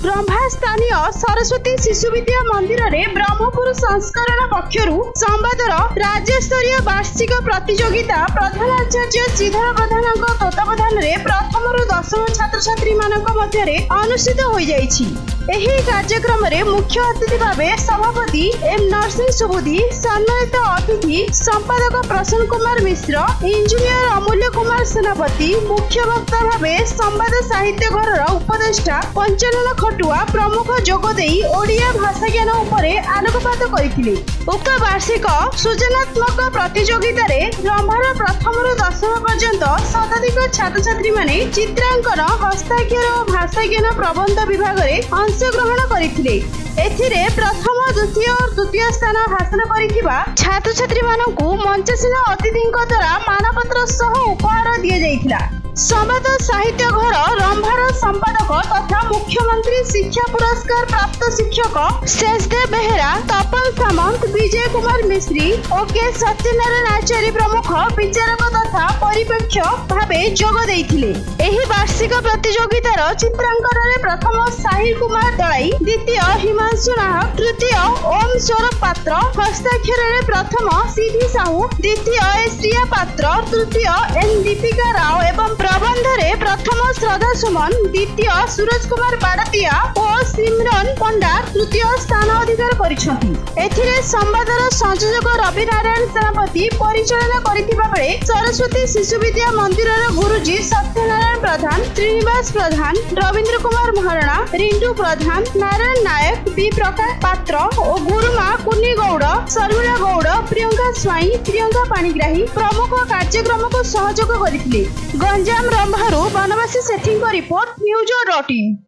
रंभा स्थानीय सरस्वती शिशु विद्या मंदिर में ब्रह्मपुर संस्करण पक्षर संवादर राज्य स्तरीय वार्षिक प्रतियोगिता प्रधानाचार्य श्रीधर प्रधान तत्वावधान में प्रथम रु दशम छात्र छात्री मध्य अनुष्ठित हो जाइछि। एही कार्यक्रम में मुख्य अतिथि भाव सभापति एम नरसिंह सुबुद्धि, सम्मानित अतिथि संपादक प्रसन्न कुमार मिश्र, इंजीनियर अमूल्य कुमार सेनापति, मुख्य वक्ता भाव संवाद साहित्य घर उपदेष्टा पंचानन खटुआ प्रमुख जोगदे ओडिया भाषा ज्ञान उपरे आलोकपात करथिले। उक्त वार्षिक सृजनात्मक प्रतियोगिता रे रंभार प्रथम रु दशम पर्यंत शताधिक छात्र छात्री माने चित्रांकन, हस्ताक्षर और भाषा ज्ञान प्रबंध विभाग रे अंशग्रहण करथिले। एथिरे प्रथम, द्वितीय और तृतीय स्थान हासिल करिथिबा छात्र छात्री मानकु मंचशील अतिथिଙ୍କ द्वारा मानपत्र सह उपहार दिया जाइथिला। संवाद साहित्य घर रंभार संपादक तथा मुख्यमंत्री शिक्षा पुरस्कार प्राप्त शिक्षक शेषदेव बेहेरा, तपन सामंत, विजय कुमार मिश्री और के सत्यनारायण आचार्य प्रमुख विचारक तथा परिप्रेक्ष्य भावे जोग देइथिले। एही वार्षिक प्रतियोगितार चित्रांकन रे प्रथम साहिल कुमार दलाई, द्वितीय हिमांशु नाहक, तृतीय ओम सौरभ पात्र, हस्ताक्षर रे प्रथम सीधी साहू, द्वितीय श्रिया पात्र, तृतीय एन दीपिका राव एवं प्रबंध रे प्रथम श्रद्धा सुमन, द्वितीय सूरज कुमार बाड़तिया और सिमरन पंडा तृतीय स्थान अधिकार करिसथि। एथिरे संवादर संयोजक रवि नारायण सेनापति परिचालन करिथिबा बेले सरस्वती शिशु विद्या मंदिर गुरुजी सत्यनारायण प्रधान, श्रीनिवास प्रधान, रविंद्र कुमार महारणा, रिंटू प्रधान, नारायण नायक, बी प्रकाश पात्र और गुरुमा कुन्नी गौड़, शर्मिला गौड़, प्रियंका स्वाई, प्रियंका पाणिग्राही प्रमुख कार्यक्रम को सहयोग करथिले। गंजाम रंभारू बनवासी सेठी रिपोर्ट न्यूज.in।